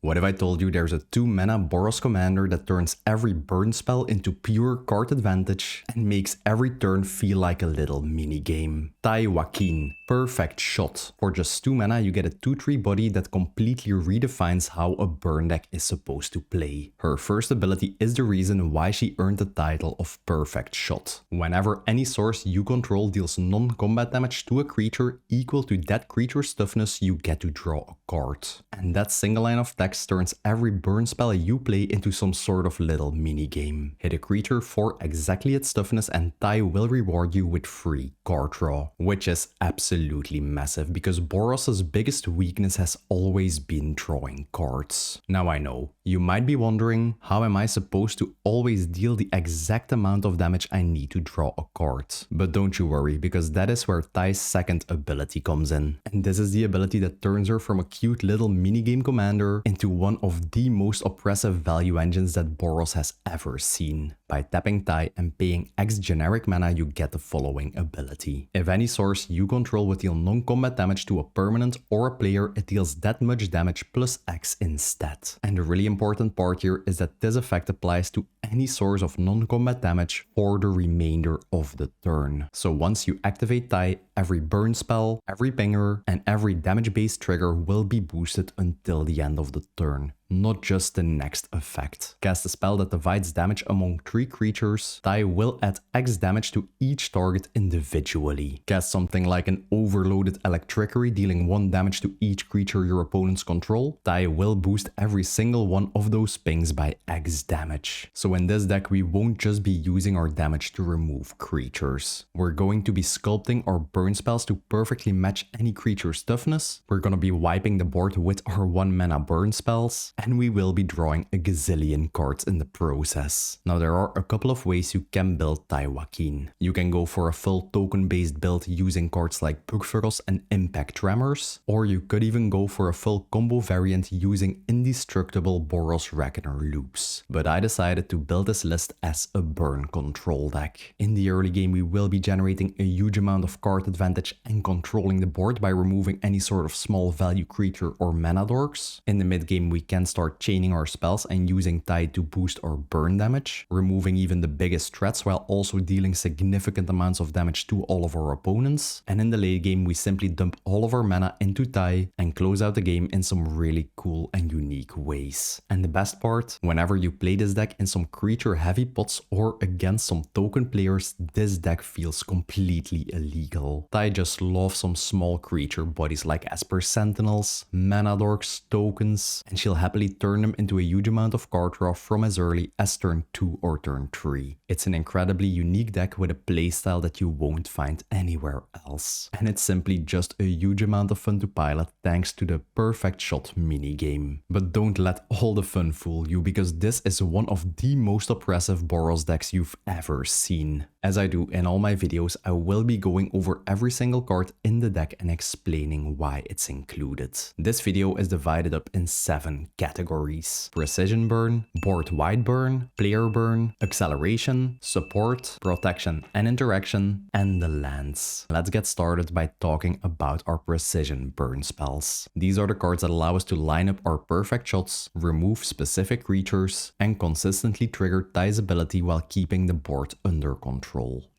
What if I told you there's a 2-mana Boros commander that turns every burn spell into pure card advantage and makes every turn feel like a little mini-game? Taii Wakeen, Perfect Shot. For just 2 mana you get a 2/3 body that completely redefines how a burn deck is supposed to play. Her first ability is the reason why she earned the title of Perfect Shot. Whenever any source you control deals non-combat damage to a creature equal to that creature's toughness, you get to draw a card. And that single line of text turns every burn spell you play into some sort of little mini-game. Hit a creature for exactly its toughness and Taii will reward you with free card draw, which is absolutely massive because Boros' biggest weakness has always been drawing cards. Now I know, you might be wondering, how am I supposed to always deal the exact amount of damage I need to draw a card? But don't you worry, because that is where Tai's second ability comes in. And this is the ability that turns her from a cute little minigame commander into one of the most oppressive value engines that Boros has ever seen. By tapping Taii and paying X generic mana, you get the following ability. If any source you control would deal non-combat damage to a permanent or a player, it deals that much damage plus X instead. And the really important part here is that this effect applies to any source of non-combat damage for the remainder of the turn. So once you activate Taii, every burn spell, every pinger, and every damage-based trigger will be boosted until the end of the turn, not just the next effect. Cast a spell that divides damage among 3 creatures, Taii will add X damage to each target individually. Cast something like an overloaded Electrickery dealing 1 damage to each creature your opponents control, Taii will boost every single one of those pings by X damage. So in this deck we won't just be using our damage to remove creatures. We're going to be sculpting our burn spells to perfectly match any creature's toughness, we're gonna be wiping the board with our 1 mana burn spells, and we will be drawing a gazillion cards in the process. Now there are a couple of ways you can build Taii Wakeen. You can go for a full token based build using cards like Boros and Impact Tremors, or you could even go for a full combo variant using indestructible Boros Reckoner loops. But I decided to build this list as a burn control deck. In the early game we will be generating a huge amount of card advantage and controlling the board by removing any sort of small value creature or mana dorks. In the mid game we can start chaining our spells and using Taii to boost our burn damage, removing even the biggest threats while also dealing significant amounts of damage to all of our opponents. And in the late game we simply dump all of our mana into Taii and close out the game in some really cool and unique ways. And the best part, whenever you play this deck in some creature heavy pots or against some token players, this deck feels completely illegal. Taii just loves some small creature bodies like Esper Sentinels, mana dorks, tokens, and she'll happily turn them into a huge amount of card draw from as early as turn 2 or turn 3. It's an incredibly unique deck with a playstyle that you won't find anywhere else. And it's simply just a huge amount of fun to pilot thanks to the Perfect Shot minigame. But don't let all the fun fool you, because this is one of the most oppressive Boros decks you've ever seen. As I do in all my videos, I will be going over every single card in the deck and explaining why it's included. This video is divided up in 7 categories: Precision Burn, Boardwide Burn, Player Burn, Acceleration, Support, Protection and Interaction, and the lands. Let's get started by talking about our Precision Burn spells. These are the cards that allow us to line up our perfect shots, remove specific creatures, and consistently trigger Taii's ability while keeping the board under control.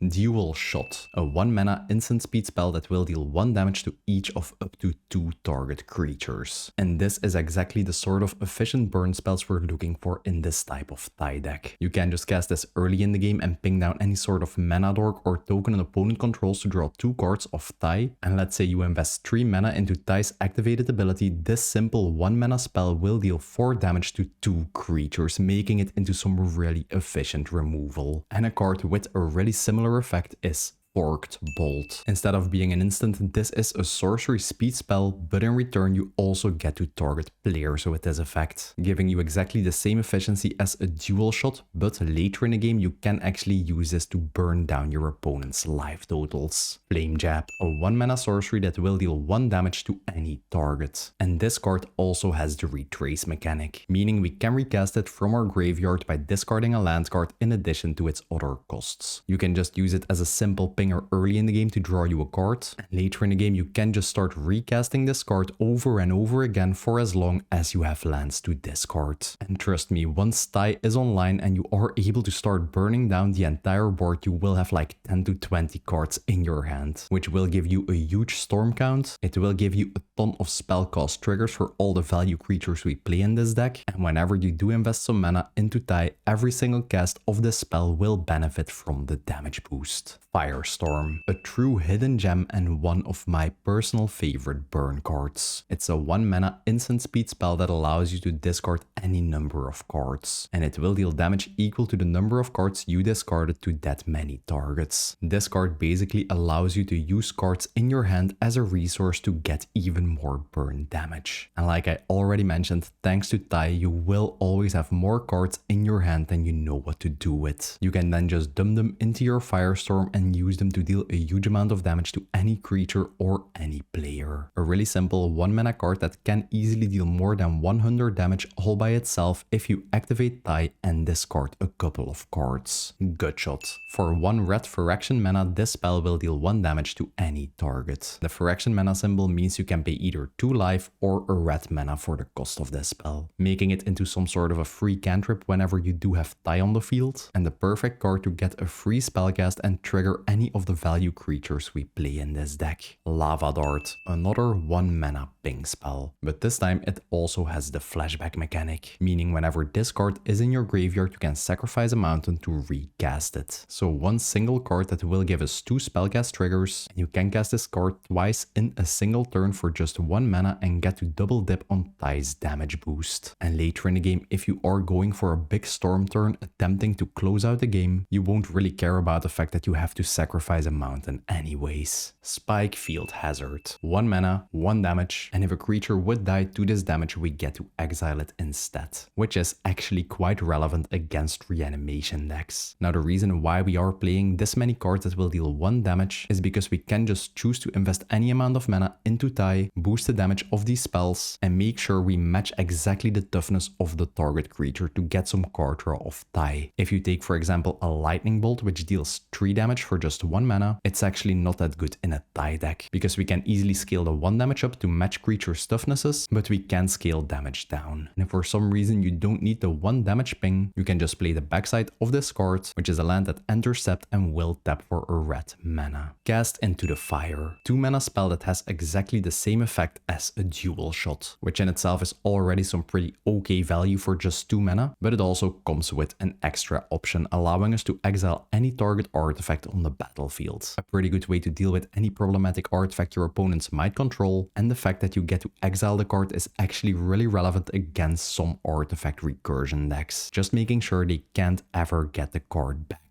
Dual Shot, a 1 mana instant speed spell that will deal 1 damage to each of up to 2 target creatures. And this is exactly the sort of efficient burn spells we're looking for in this type of Taii deck. You can just cast this early in the game and ping down any sort of mana dork or token an opponent controls to draw 2 cards of Taii, and let's say you invest 3 mana into Taii's activated ability, this simple 1 mana spell will deal 4 damage to 2 creatures, making it into some really efficient removal. And a card with a really similar effect is Forked Bolt. Instead of being an instant, this is a sorcery speed spell, but in return you also get to target players with this effect, giving you exactly the same efficiency as a dual shot, but later in the game you can actually use this to burn down your opponent's life totals. Flame Jab, a 1 mana sorcery that will deal 1 damage to any target. And this card also has the retrace mechanic, meaning we can recast it from our graveyard by discarding a land card in addition to its other costs. You can just use it as a simple pinger early in the game to draw you a card. And later in the game, you can just start recasting this card over and over again for as long as you have lands to discard. And trust me, once Taii is online and you are able to start burning down the entire board, you will have like 10 to 20 cards in your hand, which will give you a huge storm count. It will give you a ton of spell cost triggers for all the value creatures we play in this deck. And whenever you do invest some mana into Taii, every single cast of this spell will benefit from the damage boost. Firestorm, a true hidden gem and one of my personal favorite burn cards. It's a 1 mana instant speed spell that allows you to discard any number of cards, and it will deal damage equal to the number of cards you discarded to that many targets. This card basically allows you to use cards in your hand as a resource to get even more burn damage. And like I already mentioned, thanks to Taii, you will always have more cards in your hand than you know what to do with. You can then just dump them into your Firestorm and use them to deal a huge amount of damage to any creature or any player. A really simple 1 mana card that can easily deal more than 100 damage all by itself if you activate Taii and discard a couple of cards. Gutshot. For 1 red Phyrexian mana, this spell will deal 1 damage to any target. The Phyrexian mana symbol means you can pay either 2 life or a red mana for the cost of this spell, making it into some sort of a free cantrip whenever you do have Taii on the field, and the perfect card to get a free spellcast and trigger any of the value creatures we play in this deck. Lava Dart, another 1 mana ping spell, but this time it also has the flashback mechanic, meaning whenever this card is in your graveyard, you can sacrifice a mountain to recast it. So 1 single card that will give us 2 spellcast triggers, and you can cast this card twice in a single turn for just 1 mana and get to double dip on Taii's damage boost. And later in the game, if you are going for a big storm turn attempting to close out the game, you won't really care about the fact that you have to sacrifice a mountain anyways. Spike Field Hazard, 1 mana, 1 damage, and if a creature would die to this damage, we get to exile it instead, which is actually quite relevant against reanimation decks. Now the reason why we are playing this many cards that will deal 1 damage is because we can just choose to invest any amount of mana into Taii, boost the damage of these spells, and make sure we match exactly the toughness of the target creature to get some card draw of Taii. If you take for example a Lightning Bolt which deals 3 damage for just 1 mana, it's actually not that good in a Taii deck, because we can easily scale the 1 damage up to match creature's toughnesses, but we can't scale damage down. And if for some reason you don't need the 1 damage ping, you can just play the backside of this card, which is a land that enters tapped and will tap for a red mana. Cast Into the Fire, 2 mana spell that has exactly the same effect as a dual shot, which in itself is already some pretty okay value for just 2 mana, but it also comes with an extra option allowing us to exile any target artifact on the battlefield. A pretty good way to deal with any problematic artifact your opponents might control, and the fact that you get to exile the card is actually really relevant against some artifact recursion decks, just making sure they can't ever get the card back.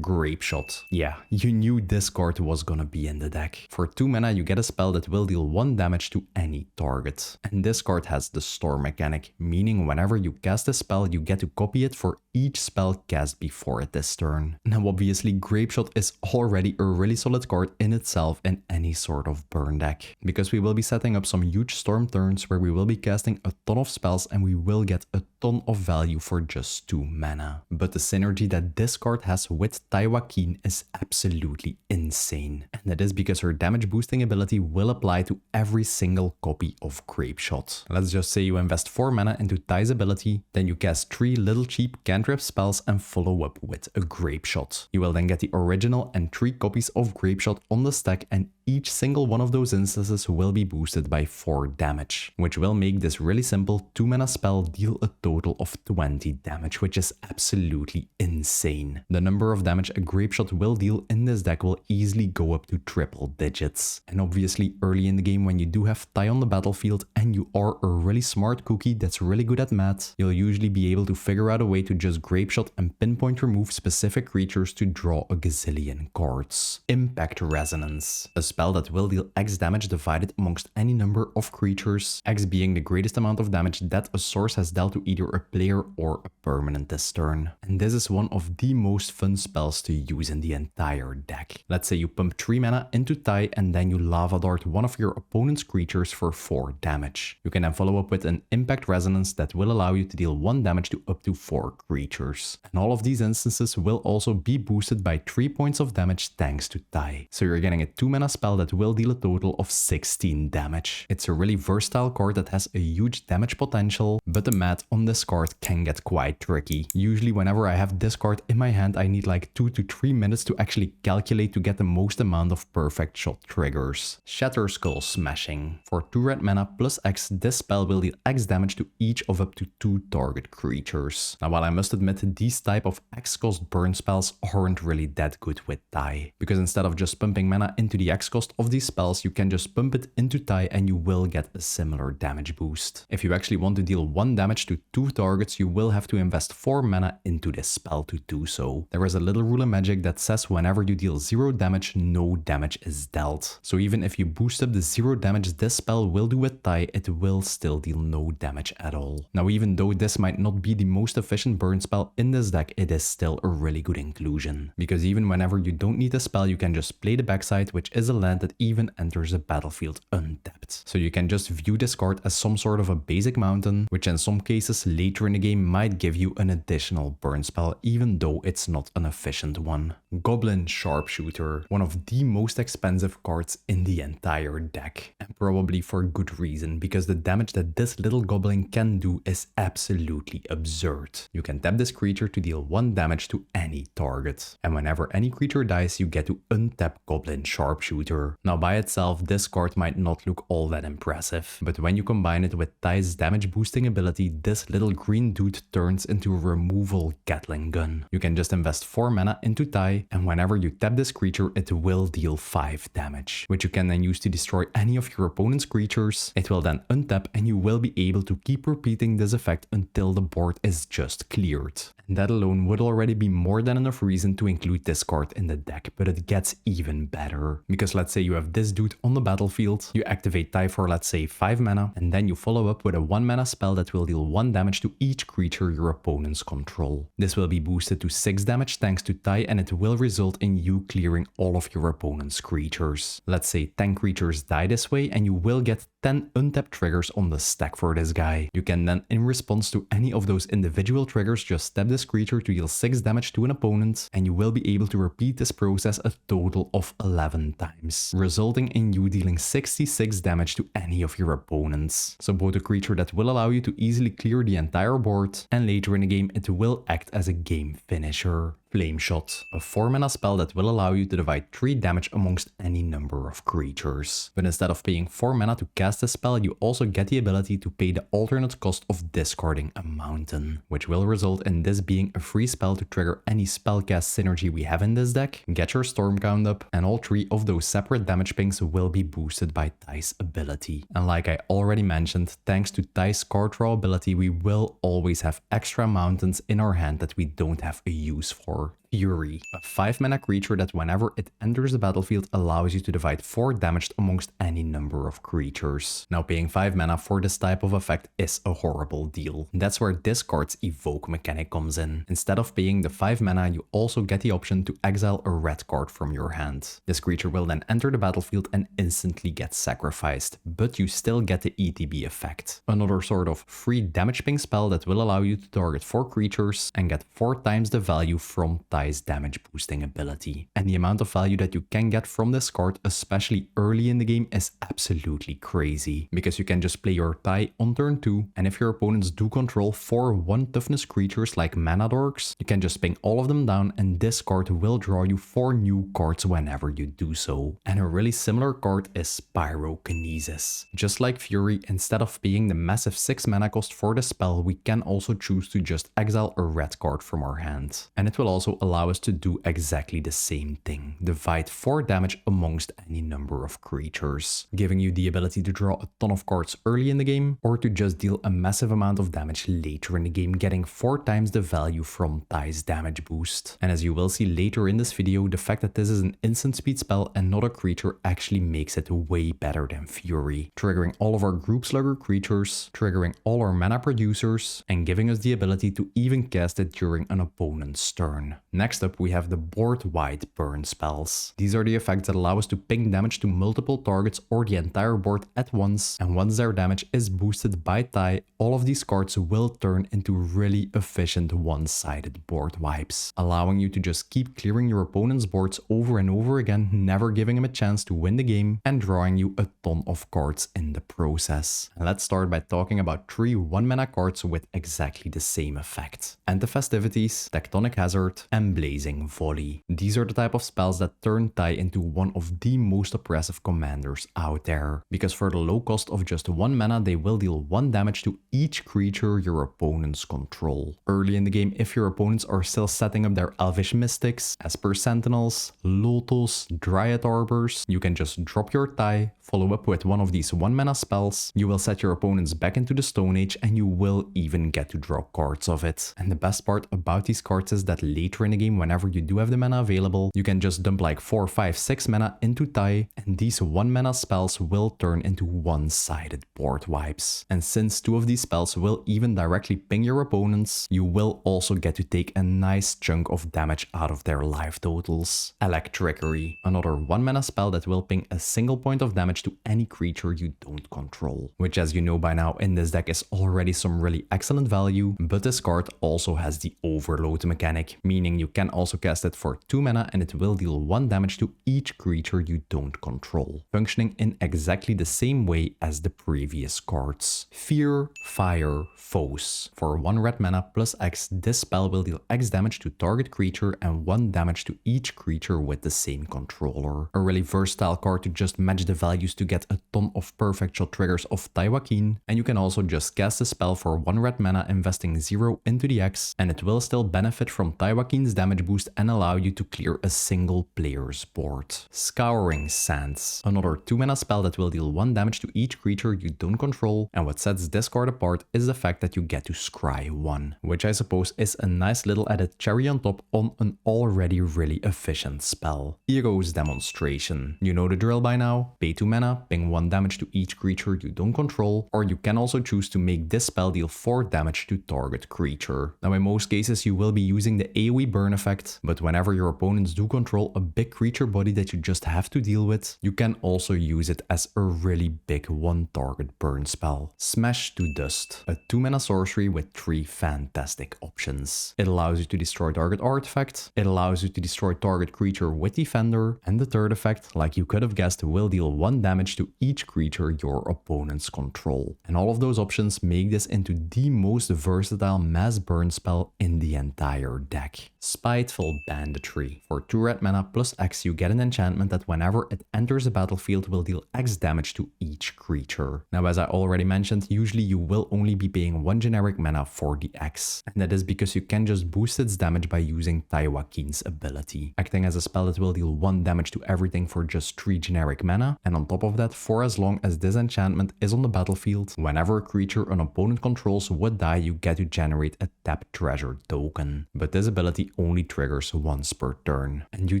Grape Shot. Yeah, you knew this card was gonna be in the deck. For 2 mana you get a spell that will deal 1 damage to any target. And this card has the Storm mechanic, meaning whenever you cast a spell you get to copy it for each spell cast before it this turn. Now obviously Grape Shot is already a really solid card in itself in any sort of burn deck, because we will be setting up some huge storm turns where we will be casting a ton of spells and we will get a ton of value for just 2 mana. But the synergy that this card has with Taii Wakeen is absolutely insane, and that is because her damage boosting ability will apply to every single copy of Grape Shot. Let's just say you invest 4 mana into Taii's ability, then you cast 3 little cheap cantrip spells and follow up with a Grape Shot. You will then get the original and 3 copies of Grape Shot on the stack, and each single one of those instances will be boosted by 4 damage, which will make this really simple 2 mana spell deal a total of 20 damage, which is absolutely insane. The number of damage a Grape Shot will deal in this deck will easily go up to triple digits. And obviously early in the game when you do have Taii on the battlefield and you are a really smart cookie that's really good at math, you'll usually be able to figure out a way to just Grape Shot and pinpoint remove specific creatures to draw a gazillion cards. Impact Resonance. A spell that will deal X damage divided amongst any number of creatures, X being the greatest amount of damage that a source has dealt to either a player or a permanent this turn. And this is one of the most fun spells to use in the entire deck. Let's say you pump 3 mana into Taii and then you lava dart one of your opponent's creatures for 4 damage. You can then follow up with an impact resonance that will allow you to deal 1 damage to up to 4 creatures. And all of these instances will also be boosted by 3 points of damage thanks to Taii. So you're getting a 2 mana spell that will deal a total of 16 damage. It's a really versatile card that has a huge damage potential, but the math on this card can get quite tricky. Usually whenever I have this card in my hand, I need like 2 to 3 minutes to actually calculate to get the most amount of perfect shot triggers. Shatter Skull Smashing. For 2 red mana plus X, this spell will deal X damage to each of up to 2 target creatures. Now while I must admit these type of X cost burn spells aren't really that good with Taii, because instead of just pumping mana into the X cost of these spells, you can just pump it into Taii and you will get a similar damage boost. If you actually want to deal 1 damage to 2 targets, you will have to invest 4 mana into this spell to do so. There is a little rule in Magic that says whenever you deal 0 damage, no damage is dealt. So even if you boost up the 0 damage this spell will do with Taii, it will still deal no damage at all. Now even though this might not be the most efficient burn spell in this deck, it is still a really good inclusion. Because even whenever you don't need a spell, you can just play the backside, which is a land that even enters the battlefield untapped. So you can just view this card as some sort of a basic mountain, which in some cases later in the game might give you an additional burn spell, even though it's not an efficient one. Goblin Sharpshooter, one of the most expensive cards in the entire deck, and probably for good reason, because the damage that this little goblin can do is absolutely absurd. You can tap this creature to deal 1 damage to any target, and whenever any creature dies, you get to untap Goblin Sharpshooter. Now by itself, this card might not look all that impressive, but when you combine it with Taii's damage boosting ability, this little green dude turns into a removal Gatling gun. You can just invest 4 mana into Taii, and whenever you tap this creature, it will deal 5 damage, which you can then use to destroy any of your opponent's creatures. It will then untap and you will be able to keep repeating this effect until the board is just cleared. And that alone would already be more than enough reason to include this card in the deck, but it gets even better. Because let's say you have this dude on the battlefield, you activate Taii for let's say 5 mana, and then you follow up with a 1 mana spell that will deal 1 damage to each creature your opponents control. This will be boosted to 6 damage thanks to Taii, and it will result in you clearing all of your opponent's creatures. Let's say 10 creatures die this way, and you will get 10 untapped triggers on the stack for this guy. You can then, in response to any of those individual triggers, just tap this creature to deal 6 damage to an opponent, and you will be able to repeat this process a total of 11 times, resulting in you dealing 66 damage to any of your opponents. So both a creature that will allow you to easily clear the entire board, and later in the game it will act as a game finisher. Flame Shot, a 4 mana spell that will allow you to divide 3 damage amongst any number of creatures. But instead of paying 4 mana to cast this spell, you also get the ability to pay the alternate cost of discarding a mountain, which will result in this being a free spell to trigger any spellcast synergy we have in this deck, get your storm count up, and all 3 of those separate damage pings will be boosted by Taii's ability. And like I already mentioned, thanks to Taii's card draw ability, we will always have extra mountains in our hand that we don't have a use for. Fury, a 5 mana creature that whenever it enters the battlefield allows you to divide 4 damage amongst any number of creatures. Now paying 5 mana for this type of effect is a horrible deal. That's where this card's evoke mechanic comes in. Instead of paying the 5 mana, you also get the option to exile a red card from your hand. This creature will then enter the battlefield and instantly get sacrificed, but you still get the ETB effect. Another sort of free damage ping spell that will allow you to target 4 creatures and get 4 times the value from Taii's damage boosting ability. And the amount of value that you can get from this card, especially early in the game, is absolutely crazy. Because you can just play your Taii on turn 2, and if your opponents do control 4 1 toughness creatures like mana dorks, you can just ping all of them down and this card will draw you 4 new cards whenever you do so. And a really similar card is Pyrokinesis. Just like Fury, instead of paying the massive 6 mana cost for the spell, we can also choose to just exile a red card from our hand. And it will also allow us to do exactly the same thing, divide 4 damage amongst any number of creatures, giving you the ability to draw a ton of cards early in the game, or to just deal a massive amount of damage later in the game, getting 4 times the value from Tai's damage boost. And as you will see later in this video, the fact that this is an instant speed spell and not a creature actually makes it way better than Fury, triggering all of our group slugger creatures, triggering all our mana producers, and giving us the ability to even cast it during an opponent's turn. Next up, we have the Boardwide Burn spells. These are the effects that allow us to ping damage to multiple targets or the entire board at once, and once their damage is boosted by Taii, all of these cards will turn into really efficient one-sided board wipes, allowing you to just keep clearing your opponent's boards over and over again, never giving him a chance to win the game, and drawing you a ton of cards in the process. And let's start by talking about 3 1-mana cards with exactly the same effect. And the Festivities, Tectonic Hazard, and Blazing Volley. These are the type of spells that turn Taii into one of the most oppressive commanders out there, because for the low cost of just 1 mana, they will deal 1 damage to each creature your opponents control. Early in the game, if your opponents are still setting up their Elvish Mystics, Esper Sentinels, Lotus, Dryad Arbors, you can just drop your Taii, follow up with one of these 1-mana spells, you will set your opponents back into the Stone Age, and you will even get to draw cards of it. And the best part about these cards is that later in the game, whenever you do have the mana available, you can just dump like 4, 5, 6 mana into Taii, and these 1-mana spells will turn into one-sided board wipes. And since 2 of these spells will even directly ping your opponents, you will also get to take a nice chunk of damage out of their life totals. Electrickery, another 1-mana spell that will ping a single point of damage to any creature you don't control, which, as you know by now, in this deck is already some really excellent value, but this card also has the overload mechanic, meaning you can also cast it for 2 mana and it will deal 1 damage to each creature you don't control, functioning in exactly the same way as the previous cards. Fear, Fire, Foes. For 1 red mana plus X, this spell will deal X damage to target creature and 1 damage to each creature with the same controller. A really versatile card to just match the values to get a ton of perfect shot triggers of Taii Wakeen, and you can also just cast the spell for 1 red mana, investing 0 into the X, and it will still benefit from Taii Wakeen's damage boost and allow you to clear a single player's board. Scouring Sands, another 2 mana spell that will deal 1 damage to each creature you don't control, and what sets this card apart is the fact that you get to scry 1, which I suppose is a nice little added cherry on top on an already really efficient spell. Hero's Demonstration. You know the drill by now, pay 2 mana, ping 1 damage to each creature you don't control, or you can also choose to make this spell deal 4 damage to target creature. Now in most cases you will be using the AoE burn effect, but whenever your opponents do control a big creature body that you just have to deal with, you can also use it as a really big 1-target burn spell. Smash to Dust, a 2 mana sorcery with 3 fantastic options. It allows you to destroy target artifact, it allows you to destroy target creature with Defender, and the third effect, like you could have guessed, will deal 1 damage to each creature your opponents control. And all of those options make this into the most versatile mass burn spell in the entire deck. Spiteful Banditry. For 2 red mana plus X, you get an enchantment that whenever it enters the battlefield will deal X damage to each creature. Now, as I already mentioned, usually you will only be paying 1 generic mana for the X, and that is because you can just boost its damage by using Taii Wakeen's ability, acting as a spell that will deal 1 damage to everything for just 3 generic mana, and on top of that, for as long as this enchantment is on the battlefield, whenever a creature an opponent controls would die, you get to generate a tapped treasure token. But this ability only triggers once per turn, and due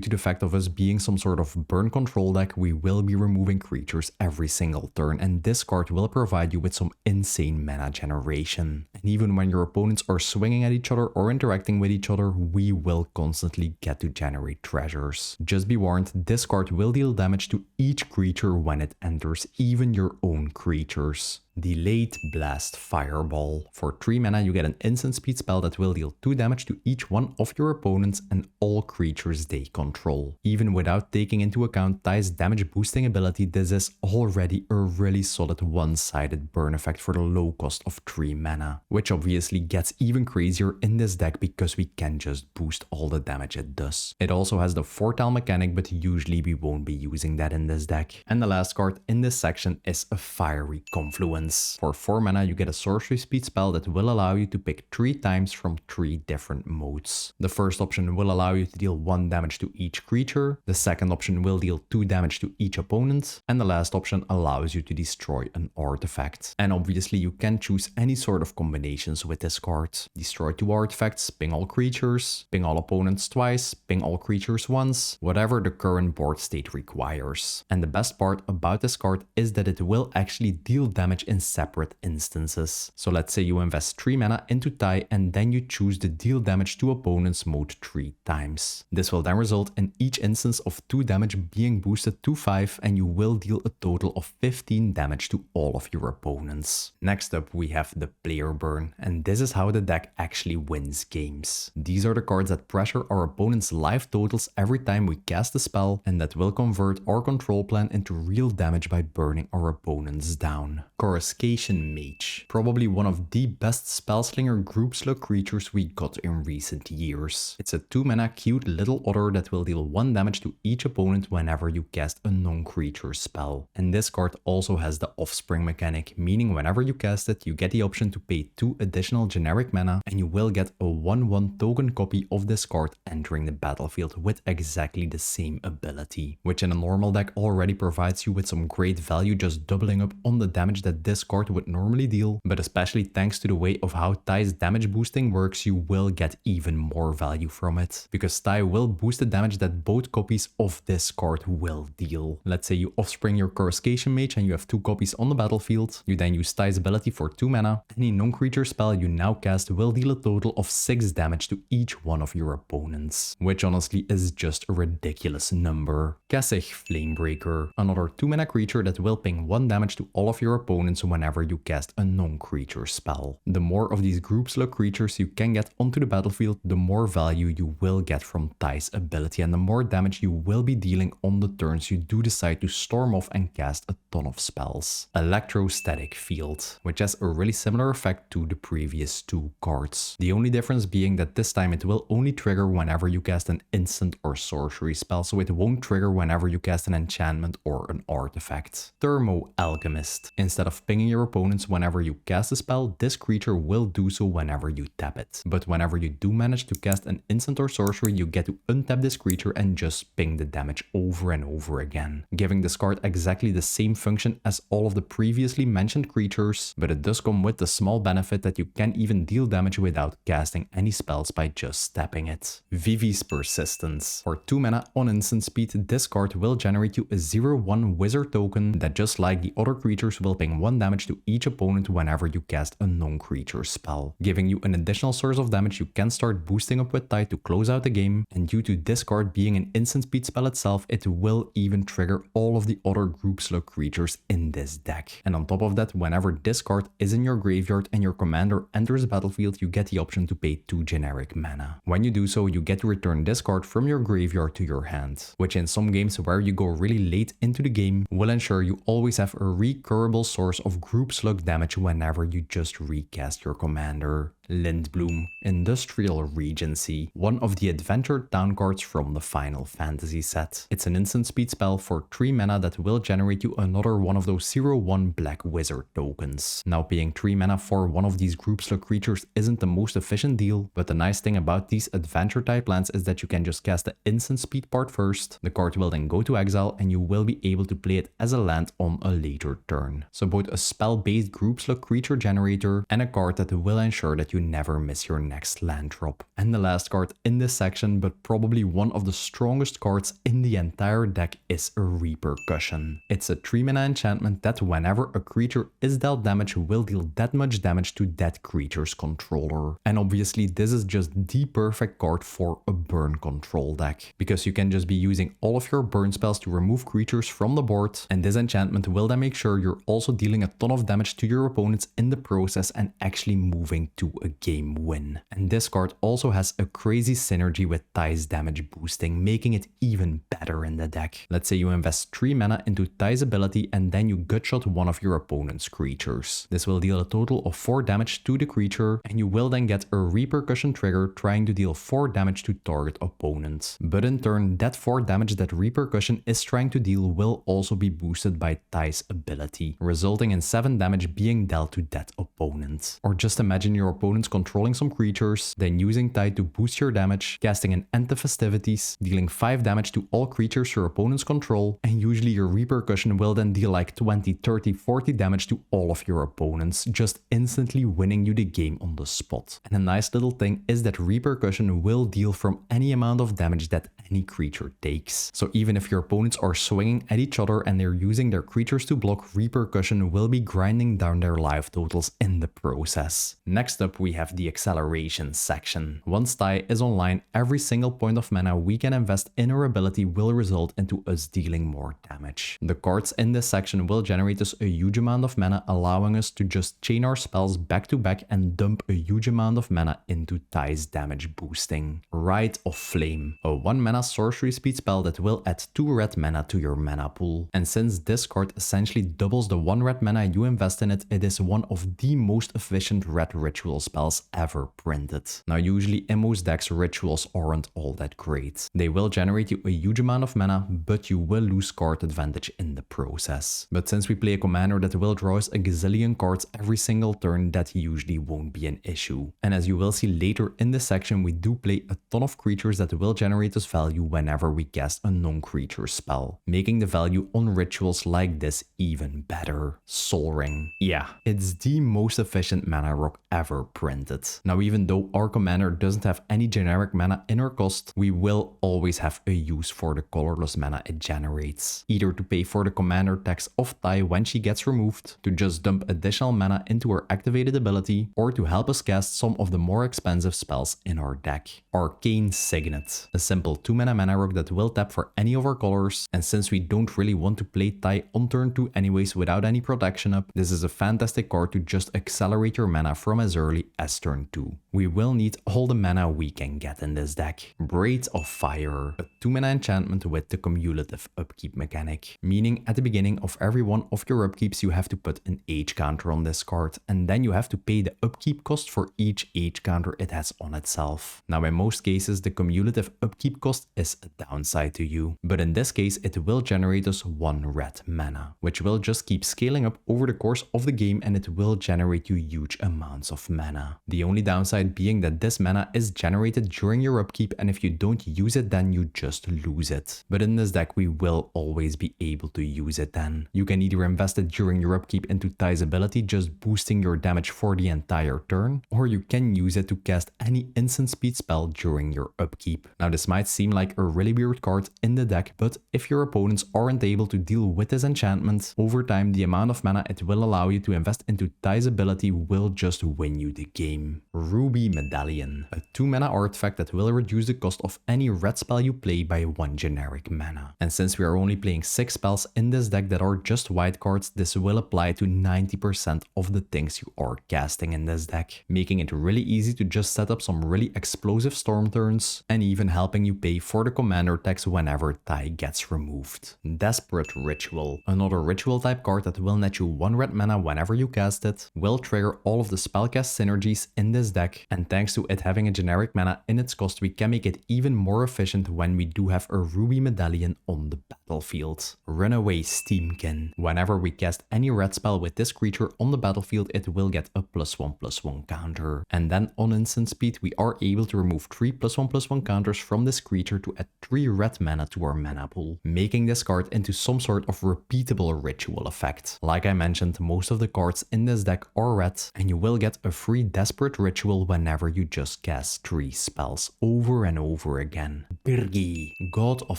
to the fact of us being some sort of burn control deck, we will be removing creatures every single turn, and this card will provide you with some insane mana generation. And even when your opponents are swinging at each other or interacting with each other, we will constantly get to generate treasures. Just be warned, this card will deal damage to each creature when it enters, even your own creatures. Delayed Blast Fireball. For 3 mana, you get an instant speed spell that will deal 2 damage to each one of your opponents and all creatures they control. Even without taking into account Tai's damage boosting ability, this is already a really solid one-sided burn effect for the low cost of 3 mana, which obviously gets even crazier in this deck because we can just boost all the damage it does. It also has the Fortile mechanic, but usually we won't be using that in this deck. And the last card in this section is a Fiery Confluence. opponents. For 4 mana, you get a sorcery speed spell that will allow you to pick 3 times from 3 different modes. The first option will allow you to deal 1 damage to each creature, the second option will deal 2 damage to each opponent, and the last option allows you to destroy an artifact. And obviously you can choose any sort of combinations with this card. Destroy 2 artifacts, ping all creatures, ping all opponents twice, ping all creatures once, whatever the current board state requires. And the best part about this card is that it will actually deal damage in separate instances. So let's say you invest 3 mana into Taii and then you choose the deal damage to opponents mode 3 times. This will then result in each instance of 2 damage being boosted to 5 and you will deal a total of 15 damage to all of your opponents. Next up we have the player burn, and this is how the deck actually wins games. These are the cards that pressure our opponent's life totals every time we cast a spell and that will convert our control plan into real damage by burning our opponents down. Coruscation Mage, probably one of the best spellslinger group slug creatures we got in recent years. It's a 2 mana cute little otter that will deal 1 damage to each opponent whenever you cast a non-creature spell. And this card also has the offspring mechanic, meaning whenever you cast it, you get the option to pay 2 additional generic mana and you will get a 1/1 token copy of this card entering the battlefield with exactly the same ability, which in a normal deck already provides you with some great value, just doubling up on the damage that this card would normally deal, but especially thanks to the way of how Taii's damage boosting works, you will get even more value from it, because Taii will boost the damage that both copies of this card will deal. Let's say you offspring your Coruscation Mage and you have 2 copies on the battlefield, you then use Taii's ability for 2 mana, any non-creature spell you now cast will deal a total of 6 damage to each one of your opponents, which honestly is just a ridiculous number. Kessig Flamebreaker, another 2 mana creature that will ping 1 damage to all of your opponents whenever you cast a non-creature spell. The more of these group slug creatures you can get onto the battlefield, the more value you will get from Taii's ability and the more damage you will be dealing on the turns you do decide to storm off and cast a ton of spells. Electrostatic Field, which has a really similar effect to the previous 2 cards. The only difference being that this time it will only trigger whenever you cast an instant or sorcery spell, so it won't trigger whenever you cast an enchantment or an artifact. Thermo Alchemist. Instead of pinging your opponents whenever you cast a spell, this creature will do so whenever you tap it. But whenever you do manage to cast an instant or sorcery, you get to untap this creature and just ping the damage over and over again, giving this card exactly the same function as all of the previously mentioned creatures, but it does come with the small benefit that you can even deal damage without casting any spells by just tapping it. Vivi's Persistence. For 2 mana on instant speed, this card will generate you a 0/1 wizard token that, just like the other creatures, will ping 1 damage to each opponent whenever you cast a non-creature spell, giving you an additional source of damage you can start boosting up with Taii to close out the game. And due to this card being an instant speed spell itself, it will even trigger all of the other group slug creatures in this deck. And on top of that, whenever this card is in your graveyard and your commander enters the battlefield, you get the option to pay 2 generic mana. When you do so, you get to return this card from your graveyard to your hand, which in some games where you go really late into the game will ensure you always have a recurrable source of group slug damage whenever you just recast your commander. Lindblum, Industrial Regency, one of the Adventure Town cards from the Final Fantasy set. It's an instant speed spell for 3 mana that will generate you another one of those 0/1 black wizard tokens. Now, paying 3 mana for one of these group slug creatures isn't the most efficient deal, but the nice thing about these adventure type lands is that you can just cast the instant speed part first, the card will then go to exile and you will be able to play it as a land on a later turn. So both a spell-based group slug creature generator and a card that will ensure that you never miss your next land drop. And the last card in this section, but probably one of the strongest cards in the entire deck, is a Repercussion. It's a 3 mana enchantment that whenever a creature is dealt damage will deal that much damage to that creature's controller. And obviously this is just the perfect card for a burn control deck, because you can just be using all of your burn spells to remove creatures from the board, and this enchantment will then make sure you're also dealing a ton of damage to your opponents in the process and actually moving to a a game win. And this card also has a crazy synergy with Tai's damage boosting, making it even better in the deck. Let's say you invest 3 mana into Tai's ability and then you gutshot one of your opponent's creatures. This will deal a total of 4 damage to the creature, and you will then get a repercussion trigger trying to deal 4 damage to target opponent. But in turn, that 4 damage that repercussion is trying to deal will also be boosted by Tai's ability, resulting in 7 damage being dealt to that opponent. Or just imagine your opponent's controlling some creatures, then using Tai to boost your damage, casting an End of Festivities, dealing 5 damage to all creatures your opponents control, and usually your repercussion will then deal like 20, 30, 40 damage to all of your opponents, just instantly winning you the game on the spot. And a nice little thing is that repercussion will deal from any amount of damage that any creature takes. So even if your opponents are swinging at each other and they're using their creatures to block, repercussion will be grinding down their life totals in the process. Next up, we have the acceleration section. Once Tai is online, every single point of mana we can invest in our ability will result into us dealing more damage. The cards in this section will generate us a huge amount of mana, allowing us to just chain our spells back to back and dump a huge amount of mana into Tai's damage boosting. Rite of Flame, a 1 mana sorcery speed spell that will add 2 red mana to your mana pool. And since this card essentially doubles the 1 red mana you invest in it, it is one of the most efficient red ritual spells ever printed. Now usually in most decks rituals aren't all that great. They will generate you a huge amount of mana, but you will lose card advantage in the process. But since we play a commander that will draw us a gazillion cards every single turn, that usually won't be an issue. And as you will see later in this section, we do play a ton of creatures that will generate us value whenever we cast a non-creature spell, making the value on rituals like this even better. Sol Ring. Yeah, it's the most efficient mana rock ever printed. Now even though our commander doesn't have any generic mana in our cost, we will always have a use for the colorless mana it generates. Either to pay for the commander tax of Tai when she gets removed, to just dump additional mana into her activated ability, or to help us cast some of the more expensive spells in our deck. Arcane Signet, a simple 2 mana rock that will tap for any of our colors, and since we don't really want to play Tai on turn 2 anyways without any protection up, this is a fantastic card to just accelerate your mana from as early as turn 2. We will need all the mana we can get in this deck. Braid of Fire, a 2 mana enchantment with the cumulative upkeep mechanic, meaning at the beginning of every one of your upkeeps you have to put an age counter on this card, and then you have to pay the upkeep cost for each age counter it has on itself. Now in most cases the cumulative upkeep cost is a downside to you, but in this case it will generate us 1 red mana, which will just keep scaling up over the course of the game, and it will generate you huge amounts of mana. The only downside being that this mana is generated during your upkeep, and if you don't use it then you just lose it. But in this deck we will always be able to use it then. You can either invest it during your upkeep into Tai's ability, just boosting your damage for the entire turn, or you can use it to cast any instant speed spell during your upkeep. Now this might seem like a really weird card in the deck, but if your opponents aren't able to deal with this enchantment, over time the amount of mana it will allow you to invest into Tai's ability will just win you the game. Ruby Medallion, a 2 mana artifact that will reduce the cost of any red spell you play by 1 generic mana. And since we are only playing 6 spells in this deck that are just white cards, this will apply to 90% of the things you are casting in this deck, making it really easy to just set up some really explosive storm turns, and even helping you pay for the commander tax whenever Tai gets removed. Desperate Ritual, another ritual type card that will net you 1 red mana whenever you cast it, will trigger all of the spellcast synergies in this deck, and thanks to it having a generic mana in its cost, we can make it even more efficient when we do have a Ruby Medallion on the battlefield. Runaway Steamkin, whenever we cast any red spell with this creature on the battlefield, it will get a +1/+1 counter, and then on instant speed we are able to remove 3 +1/+1 counters from this creature to add 3 red mana to our mana pool, making this card into some sort of repeatable ritual effect. Like I mentioned, most of the cards in this deck are red, and you will get a free Desperate Ritual whenever you just cast 3 spells over and over again. Birgi, God of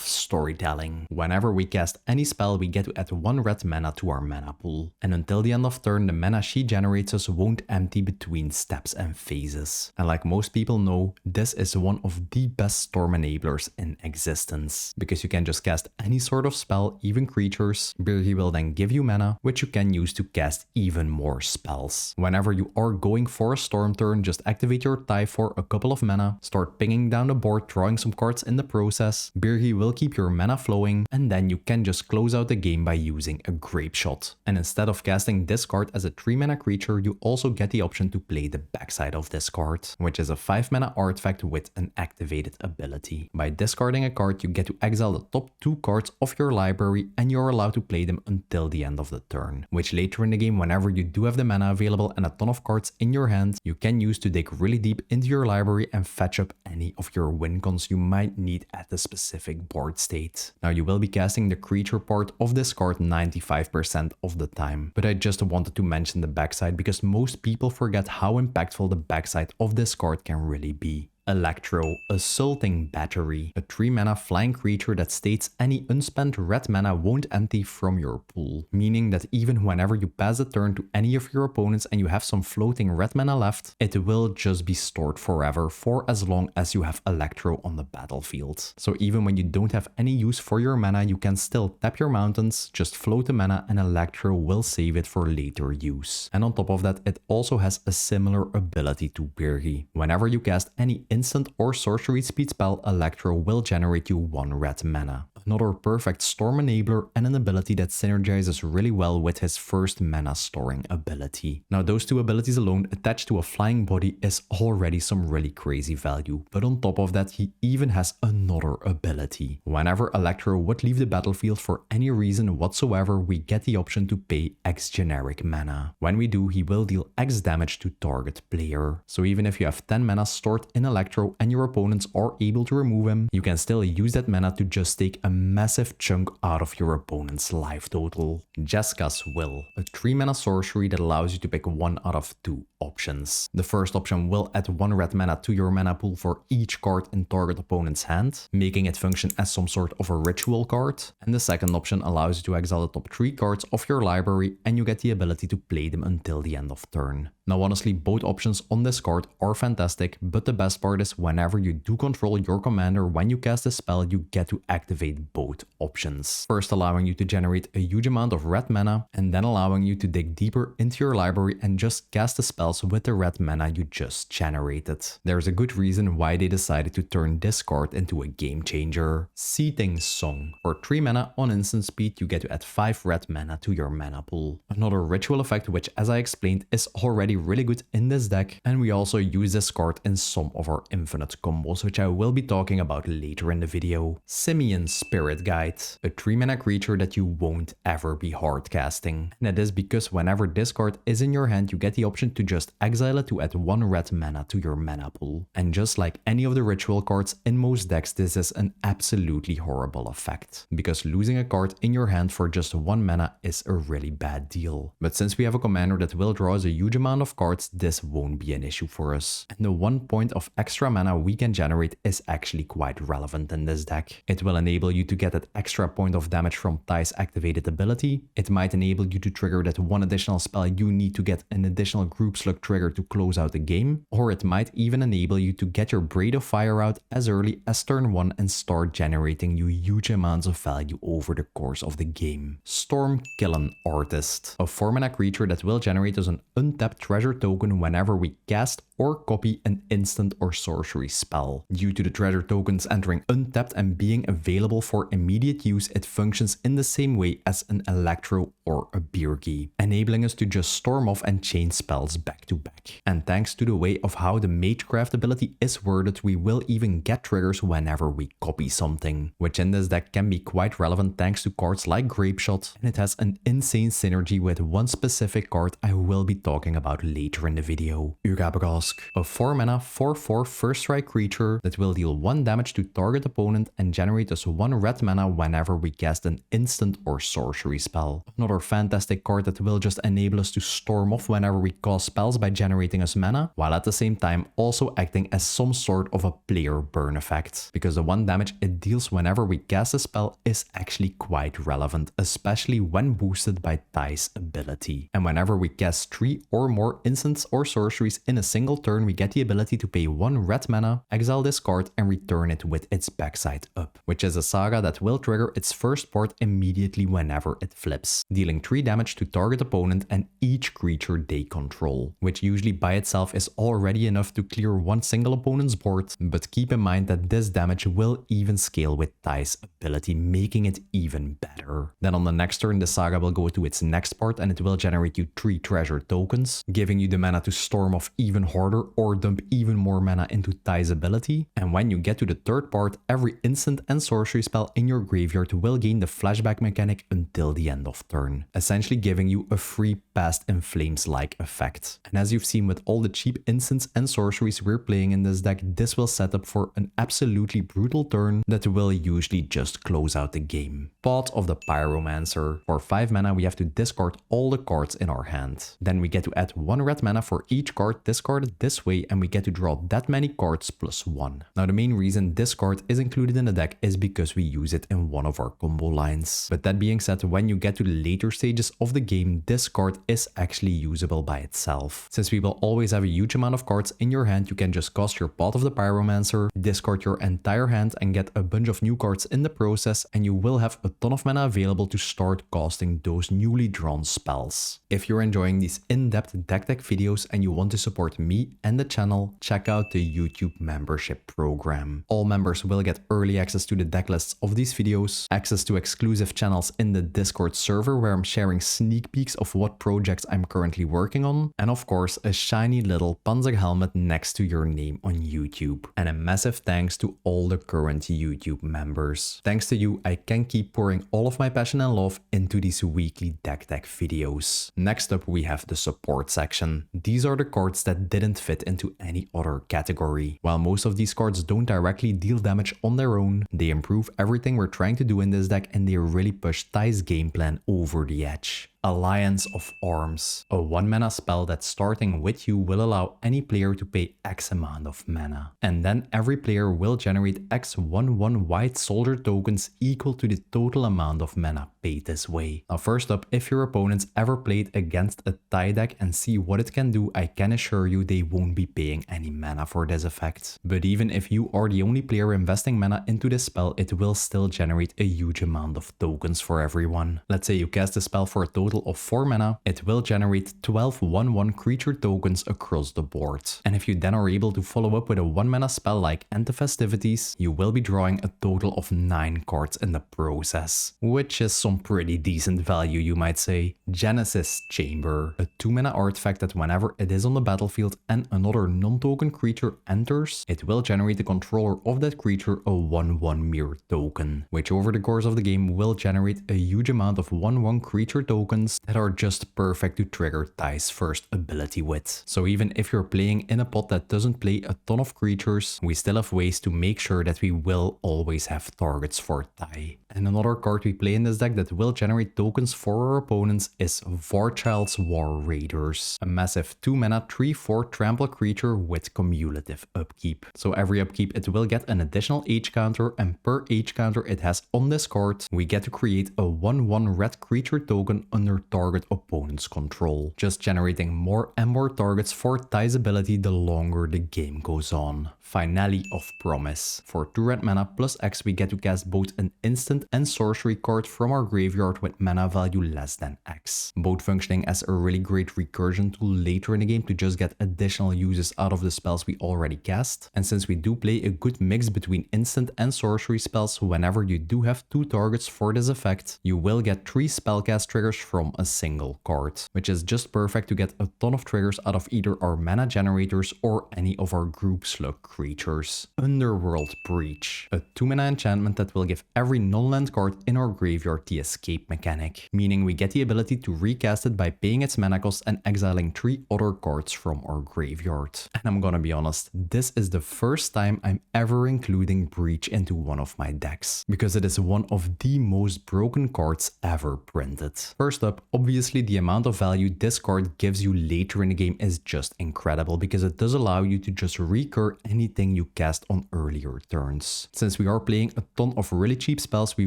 Storytelling. Whenever we cast any spell, we get to add 1 red mana to our mana pool, and until the end of turn, the mana she generates us won't empty between steps and phases. And like most people know, this is one of the best storm enablers in existence, because you can just cast any sort of spell, even creatures. Birgi will then give you mana, which you can use to cast even more spells. Whenever you are going for a storm turn, just activate activate your Taii for a couple of mana, start pinging down the board, drawing some cards in the process. Birgi will keep your mana flowing, and then you can just close out the game by using a Grape Shot. And instead of casting this card as a 3 mana creature, you also get the option to play the backside of this card, which is a 5 mana artifact with an activated ability. By discarding a card, you get to exile the top 2 cards of your library, and you're allowed to play them until the end of the turn, which later in the game, whenever you do have the mana available and a ton of cards in your hand, you can use to dig really deep into your library and fetch up any of your win cons you might need at the specific board state. Now you will be casting the creature part of this card 95% of the time, but I just wanted to mention the backside because most people forget how impactful the backside of this card can really be. Electro, Assaulting Battery, a 3 mana flying creature that states any unspent red mana won't empty from your pool, meaning that even whenever you pass the turn to any of your opponents and you have some floating red mana left, it will just be stored forever for as long as you have Electro on the battlefield. So even when you don't have any use for your mana, you can still tap your mountains, just float the mana, and Electro will save it for later use. And on top of that, it also has a similar ability to Birgi. Whenever you cast any instant or sorcery speed spell, Electro will generate you 1 red mana. Another perfect storm enabler and an ability that synergizes really well with his first mana storing ability. Now those 2 abilities alone attached to a flying body is already some really crazy value, but on top of that he even has another ability. Whenever Electro would leave the battlefield for any reason whatsoever, we get the option to pay X generic mana. When we do, he will deal X damage to target player. So even if you have 10 mana stored in Electro and your opponents are able to remove him, you can still use that mana to just take a massive chunk out of your opponent's life total. Jeska's Will, a 3 mana sorcery that allows you to pick 1 out of 2 options. The first option will add 1 red mana to your mana pool for each card in target opponent's hand, making it function as some sort of a ritual card. And the second option allows you to exile the top 3 cards of your library, and you get the ability to play them until the end of turn. Now honestly, both options on this card are fantastic, but the best part is whenever you do control your commander, when you cast a spell, you get to activate both options. First allowing you to generate a huge amount of red mana, and then allowing you to dig deeper into your library and just cast the spells with the red mana you just generated. There's a good reason why they decided to turn this card into a game changer. Seething Song. For 3 mana on instant speed, you get to add 5 red mana to your mana pool. Another ritual effect which, as I explained, is already really good in this deck, and we also use this card in some of our infinite combos, which I will be talking about later in the video. Simian's Spirit Guide, a 3 mana creature that you won't ever be hard casting. And that is because whenever this card is in your hand, you get the option to just exile it to add 1 red mana to your mana pool. And just like any of the ritual cards in most decks, this is an absolutely horrible effect, because losing a card in your hand for just 1 mana is a really bad deal. But since we have a commander that will draw us a huge amount of cards, this won't be an issue for us. And the 1 point of extra mana we can generate is actually quite relevant in this deck. It will enable you to get that extra point of damage from Tai's activated ability. It might enable you to trigger that 1 additional spell you need to get an additional group slug trigger to close out the game, or it might even enable you to get your Braid of Fire out as early as turn 1 and start generating you huge amounts of value over the course of the game. Stormkiln Artist, a 4 mana creature that will generate us an untapped treasure token whenever we cast or copy an instant or sorcery spell. Due to the treasure tokens entering untapped and being available for immediate use, it functions in the same way as an Electro or a Birgi, enabling us to just storm off and chain spells back to back. And thanks to the way of how the Magecraft ability is worded, we will even get triggers whenever we copy something, which in this deck can be quite relevant thanks to cards like Grape Shot, and it has an insane synergy with one specific card I will be talking about later in the video. Urabrask, a 4 mana 4/4 first strike creature that will deal 1 damage to target opponent and generate us 1 red mana whenever we cast an instant or sorcery spell. Another fantastic card that will just enable us to storm off whenever we cast spells by generating us mana, while at the same time also acting as some sort of a player burn effect, because the 1 damage it deals whenever we cast a spell is actually quite relevant, especially when boosted by Tai's ability. And whenever we cast 3 or more instants or sorceries in a single turn we get the ability to pay 1 red mana, exile this card and return it with its backside up, which is a saga that will trigger its first part immediately whenever it flips, dealing 3 damage to target opponent and each creature they control, which usually by itself is already enough to clear one single opponent's board, but keep in mind that this damage will even scale with Tai's ability, making it even better. Then on the next turn the saga will go to its next part and it will generate you 3 treasure tokens, giving you the mana to storm off even harder or dump even more mana into Tai's ability. And when you get to the third part, every instant and sorcery spell in your graveyard will gain the flashback mechanic until the end of turn, essentially giving you a free Past in Flames-like effect. And as you've seen with all the cheap instants and sorceries we're playing in this deck, this will set up for an absolutely brutal turn that will usually just close out the game. Pot of the Pyromancer. For 5 mana we have to discard all the cards in our hand. Then we get to add 1 red mana for each card discarded this way and we get to draw that many cards plus 1. Now the main reason this card is included in the deck is because we use it in one of our combo lines. But that being said, when you get to the later stages of the game, this card is actually usable by itself. Since we will always have a huge amount of cards in your hand, you can just cast your Pot of the Pyromancer, discard your entire hand and get a bunch of new cards in the process, and you will have a ton of mana available to start casting those newly drawn spells. If you're enjoying these in-depth deck videos and you want to support me and the channel, check out the YouTube membership program. All members will get early access to the deck lists of these videos, access to exclusive channels in the Discord server where I'm sharing sneak peeks of what projects I'm currently working on, and of course a shiny little Panzer helmet next to your name on YouTube. And a massive thanks to all the current YouTube members. Thanks to you, I can keep pouring all of my passion and love into these weekly deck videos. Next up we have the support section. These are the cards that didn't fit into any other category. While most of these cards don't directly deal damage on their own, they improve everything we're trying to do in this deck and they really push Tai's game plan over the edge. Alliance of Arms, a 1 mana spell that starting with you will allow any player to pay X amount of mana. And then every player will generate X 1/1 white soldier tokens equal to the total amount of mana paid this way. Now first up, if your opponents ever played against a Taii deck and see what it can do, I can assure you they won't be paying any mana for this effect. But even if you are the only player investing mana into this spell, it will still generate a huge amount of tokens for everyone. Let's say you cast the spell for a total of 4 mana, it will generate 12 1/1 creature tokens across the board. And if you then are able to follow up with a 1 mana spell like End the Festivities, you will be drawing a total of 9 cards in the process, which is some pretty decent value, you might say. Genesis Chamber, a 2 mana artifact that whenever it is on the battlefield and another non-token creature enters, it will generate the controller of that creature a 1/1 mirror token, which over the course of the game will generate a huge amount of 1/1 creature tokens that are just perfect to trigger Tai's first ability with. So even if you're playing in a pot that doesn't play a ton of creatures, we still have ways to make sure that we will always have targets for Taii. And another card we play in this deck that will generate tokens for our opponents is Varchild's War Raiders, a massive 2 mana 3/4 trample creature with cumulative upkeep. So every upkeep it will get an additional H counter, and per H counter it has on this card, we get to create a 1/1 red creature token under target opponent's control, just generating more and more targets for Tai's ability the longer the game goes on. Finale of Promise. For 2 red mana plus X we get to cast both an instant and sorcery card from our graveyard with mana value less than X, both functioning as a really great recursion tool later in the game to just get additional uses out of the spells we already cast. And since we do play a good mix between instant and sorcery spells, whenever you do have 2 targets for this effect, you will get 3 spellcast triggers from a single card, which is just perfect to get a ton of triggers out of either our mana generators or any of our group slug creatures. Underworld Breach, a 2 mana enchantment that will give every non-land card in our graveyard the escape mechanic, meaning we get the ability to recast it by paying its mana cost and exiling 3 other cards from our graveyard. And I'm gonna be honest, this is the first time I'm ever including Breach into one of my decks, because it is one of the most broken cards ever printed. First up, obviously the amount of value this card gives you later in the game is just incredible, because it does allow you to just recur any anything you cast on earlier turns. Since we are playing a ton of really cheap spells, we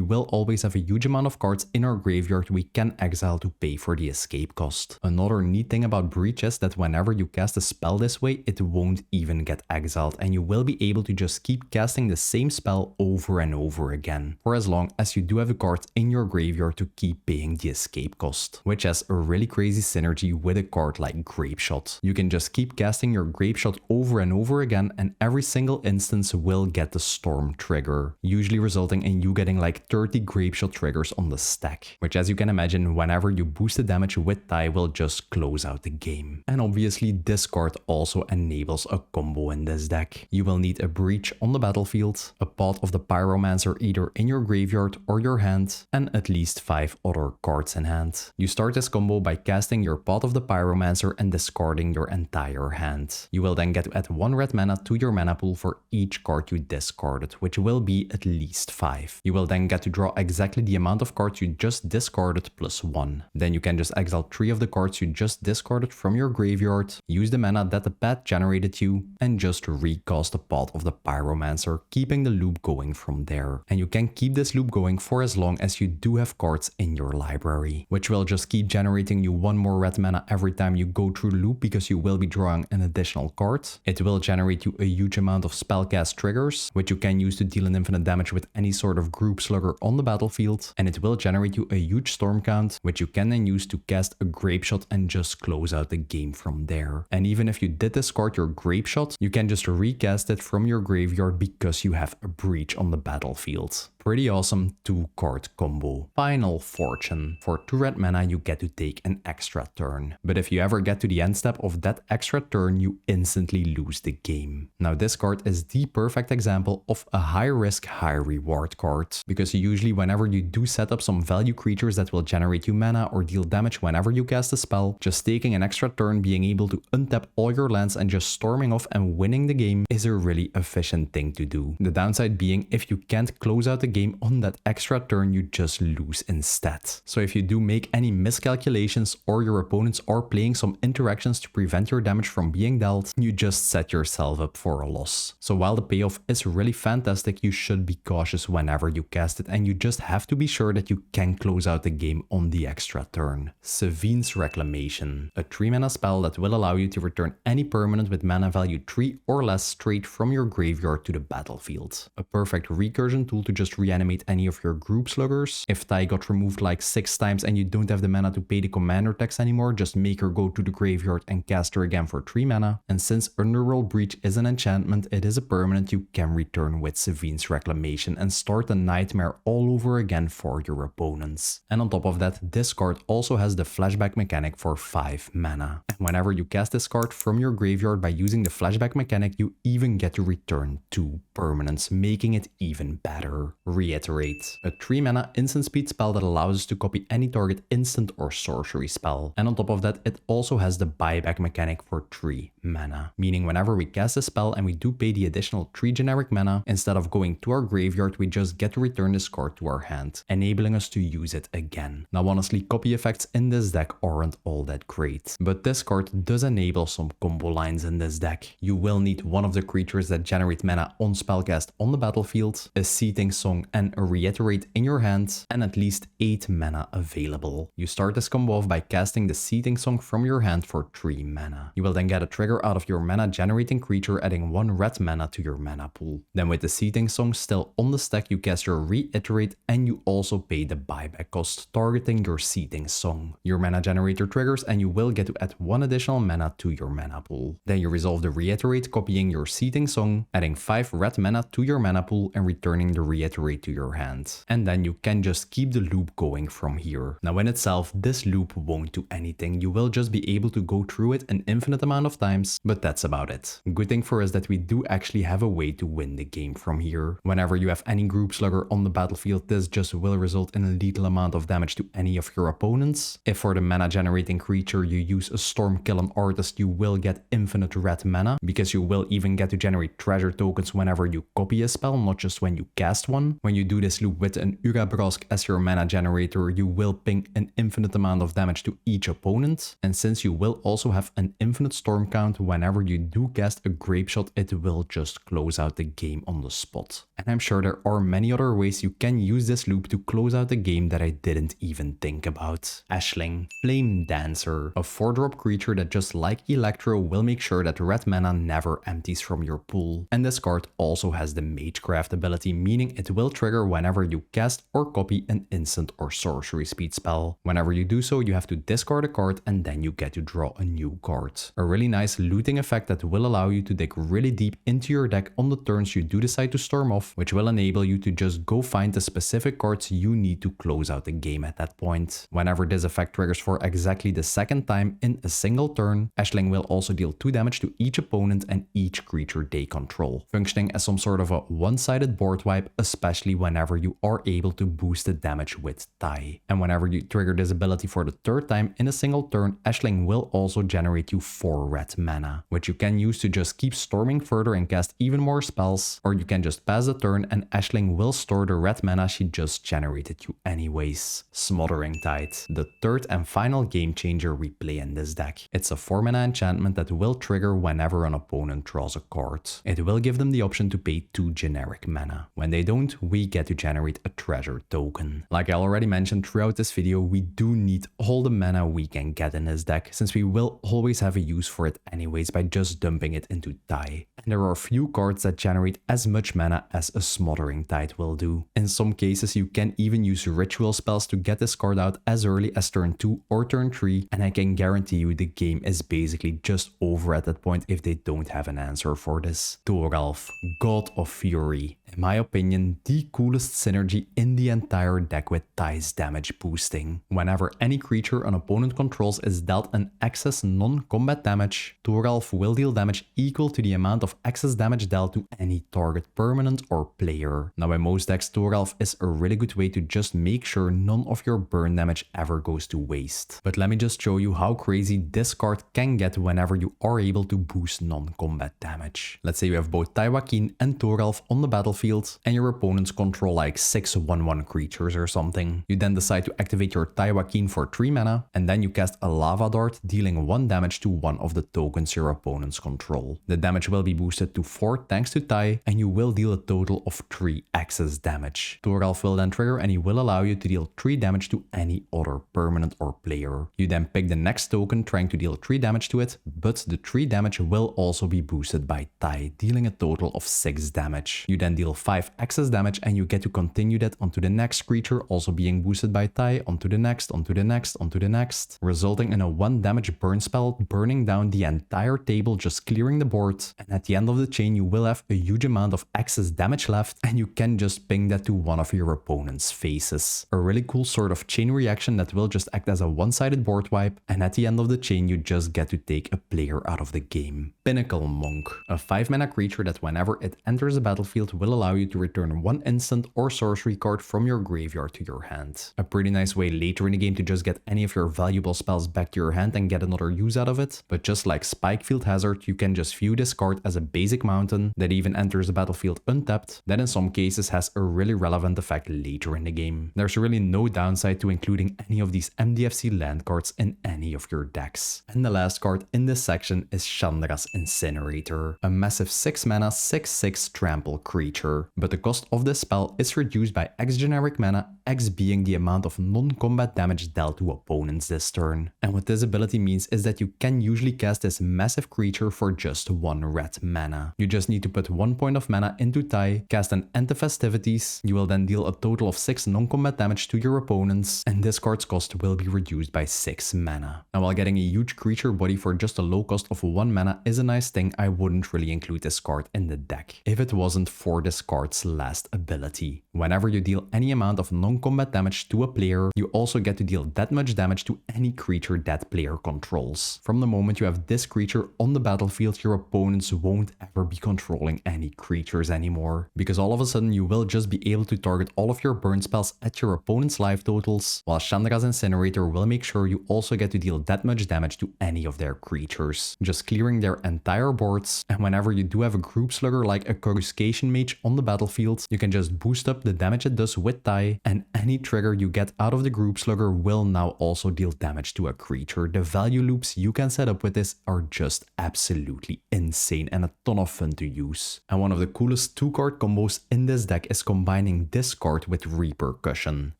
will always have a huge amount of cards in our graveyard we can exile to pay for the escape cost. Another neat thing about Breach is that whenever you cast a spell this way, it won't even get exiled and you will be able to just keep casting the same spell over and over again, for as long as you do have a card in your graveyard to keep paying the escape cost, which has a really crazy synergy with a card like Grapeshot. You can just keep casting your Grapeshot over and over again and every single instance will get the Storm trigger, usually resulting in you getting like 30 Grapeshot triggers on the stack, which as you can imagine, whenever you boost the damage with Taii will just close out the game. And obviously this card also enables a combo in this deck. You will need a Breach on the battlefield, a pot of the Pyromancer either in your graveyard or your hand, and at least 5 other cards in hand. You start this combo by casting your pot of the Pyromancer and discarding your entire hand. You will then get to add 1 red mana to your mana pool for each card you discarded, which will be at least 5. You will then get to draw exactly the amount of cards you just discarded plus 1. Then you can just exile 3 of the cards you just discarded from your graveyard, use the mana that the path generated you, and just recast the pot of the Pyromancer, keeping the loop going from there. And you can keep this loop going for as long as you do have cards in your library, which will just keep generating you 1 more red mana every time you go through the loop because you will be drawing an additional card. It will generate you a huge amount of spellcast triggers, which you can use to deal an infinite damage with any sort of group slugger on the battlefield, and it will generate you a huge storm count, which you can then use to cast a Grapeshot and just close out the game from there. And even if you did discard your Grapeshot, you can just recast it from your graveyard because you have a Breach on the battlefield. Pretty awesome 2-card combo. Final Fortune. For 2 red mana you get to take an extra turn. But if you ever get to the end step of that extra turn, you instantly lose the game. Now this card is the perfect example of a high risk, high reward card. Because usually whenever you do set up some value creatures that will generate you mana or deal damage whenever you cast a spell, just taking an extra turn, being able to untap all your lands and just storming off and winning the game is a really efficient thing to do. The downside being if you can't close out the game on that extra turn, you just lose instead. So if you do make any miscalculations or your opponents are playing some interactions to prevent your damage from being dealt, you just set yourself up for a loss. So while the payoff is really fantastic, you should be cautious whenever you cast it and you just have to be sure that you can close out the game on the extra turn. Sevinne's Reclamation, a 3 mana spell that will allow you to return any permanent with mana value 3 or less straight from your graveyard to the battlefield. A perfect recursion tool to just reanimate any of your group sluggers. If Taii got removed like 6 times and you don't have the mana to pay the commander tax anymore, just make her go to the graveyard and cast her again for 3 mana. And since Underworld Breach is an enchantment, it is a permanent you can return with Sevinne's Reclamation and start a nightmare all over again for your opponents. And on top of that, this card also has the flashback mechanic for 5 mana. And whenever you cast this card from your graveyard by using the flashback mechanic, you even get to return 2 permanents, making it even better. Reiterate, a 3 mana instant speed spell that allows us to copy any target instant or sorcery spell. And on top of that, it also has the buyback mechanic for 3 mana, meaning whenever we cast a spell and we do pay the additional 3 generic mana, instead of going to our graveyard, we just get to return this card to our hand, enabling us to use it again. Now honestly, copy effects in this deck aren't all that great, but this card does enable some combo lines in this deck. You will need one of the creatures that generate mana on spellcast on the battlefield, a Seething Song and a Reiterate in your hand, and at least 8 mana available. You start this combo off by casting the Seething Song from your hand for 3 mana. You will then get a trigger out of your mana generating creature, adding 1 red mana to your mana pool. Then with the Seething Song still on the stack, you cast your Reiterate and you also pay the buyback cost, targeting your Seething Song. Your mana generator triggers and you will get to add 1 additional mana to your mana pool. Then you resolve the Reiterate, copying your Seething Song, adding 5 red mana to your mana pool and returning the Reiterate to your hand. And then you can just keep the loop going from here. Now in itself, this loop won't do anything. You will just be able to go through it an infinite amount of times, but that's about it. Good thing for us that we do actually have a way to win the game from here. Whenever you have any group slugger on the battlefield, this just will result in a lethal amount of damage to any of your opponents. If for the mana generating creature you use a Stormkiln Artist, you will get infinite red mana, because you will even get to generate treasure tokens whenever you copy a spell, not just when you cast one. turn. When you do this loop with an Urabrosk as your mana generator, you will ping an infinite amount of damage to each opponent. And since you will also have an infinite storm count, whenever you do cast a Grape Shot, it will just close out the game on the spot. And I'm sure there are many other ways you can use this loop to close out the game that I didn't even think about. Ashling, Flame Dancer, a 4-drop creature that just like Electro will make sure that red mana never empties from your pool. And this card also has the Magecraft ability, meaning it will trigger whenever you cast or copy an instant or sorcery speed spell. Whenever you do so, you have to discard a card and then you get to draw a new card. A really nice looting effect that will allow you to dig really deep into your deck on the turns you do decide to storm off, which will enable you to just go find the specific cards you need to close out the game at that point. Whenever this effect triggers for exactly the second time in a single turn, Ashling will also deal 2 damage to each opponent and each creature they control, functioning as some sort of a one-sided board wipe, especially whenever you are able to boost the damage with Taii. And whenever you trigger this ability for the 3rd time in a single turn, Ashling will also generate you 4 red mana, which you can use to just keep storming further and cast even more spells, or you can just pass the turn and Ashling will store the red mana she just generated you anyways. Smothering Tide, the 3rd and final game changer we play in this deck. It's a 4 mana enchantment that will trigger whenever an opponent draws a card. It will give them the option to pay 2 generic mana. When they don't, we get to generate a treasure token. Like I already mentioned throughout this video, we do need all the mana we can get in this deck, since we will always have a use for it anyways by just dumping it into Taii. And there are few cards that generate as much mana as a Smothering Tide will do. In some cases, you can even use ritual spells to get this card out as early as turn 2 or turn 3, and I can guarantee you the game is basically just over at that point if they don't have an answer for this. Thoralf, God of Fury. In my opinion, the coolest synergy in the entire deck with Taii's damage boosting. Whenever any creature an opponent controls is dealt an excess non-combat damage, Thoralf will deal damage equal to the amount of excess damage dealt to any target permanent or player. Now in most decks, Thoralf is a really good way to just make sure none of your burn damage ever goes to waste. But let me just show you how crazy this card can get whenever you are able to boost non-combat damage. Let's say you have both Taii Wakeen and Thoralf on the battlefield and your opponents control like 6 1/1 creatures or something. You then decide to activate your Taii Wakeen for 3 mana and then you cast a lava dart dealing 1 damage to one of the tokens your opponents control. The damage will be boosted to 4 thanks to Taii and you will deal a total of 3 excess damage. Thoralf will then trigger and he will allow you to deal 3 damage to any other permanent or player. You then pick the next token trying to deal 3 damage to it, but the 3 damage will also be boosted by Taii, dealing a total of 6 damage. You then deal 5 excess damage and you get to continue that onto the next creature also being boosted by Taii, onto the next, onto the next, onto the next, resulting in a 1 damage burn spell burning down the entire table, just clearing the board. And at the end of the chain you will have a huge amount of excess damage left and you can just ping that to one of your opponent's faces. A really cool sort of chain reaction that will just act as a one-sided board wipe, and at the end of the chain you just get to take a player out of the game. Pinnacle Monk, a 5 mana creature that whenever it enters the battlefield will allow you to return 1 instant or sorcery card from your graveyard to your hand. A pretty nice way later in the game to just get any of your valuable spells back to your hand and get another use out of it, but just like Spikefield Hazard, you can just view this card as a basic mountain that even enters the battlefield untapped, that in some cases has a really relevant effect later in the game. There's really no downside to including any of these MDFC land cards in any of your decks. And the last card in this section is Chandra's Incinerator, a massive 6 mana 6/6 trample creature, but the cost of this spell is reduced by X generic mana, X being the amount of non-combat damage dealt to opponents this turn. And what this ability means is that you can usually cast this massive creature for just 1 red mana. You just need to put 1 point of mana into Taii, cast an End of Festivities, you will then deal a total of 6 non-combat damage to your opponents, and this card's cost will be reduced by 6 mana. Now while getting a huge creature body for just a low cost of 1 mana is a nice thing, I wouldn't really include this card in the deck if it wasn't for this card's last ability. Whenever you deal any amount of non non-combat damage to a player, you also get to deal that much damage to any creature that player controls. From the moment you have this creature on the battlefield, your opponents won't ever be controlling any creatures anymore, because all of a sudden you will just be able to target all of your burn spells at your opponent's life totals, while Chandra's Incinerator will make sure you also get to deal that much damage to any of their creatures, just clearing their entire boards. And whenever you do have a group slugger like a Coruscation Mage on the battlefield, you can just boost up the damage it does with Taii, and any trigger you get out of the group slugger will now also deal damage to a creature. The value loops you can set up with this are just absolutely insane and a ton of fun to use. And one of the coolest 2-card combos in this deck is combining this card with Repercussion,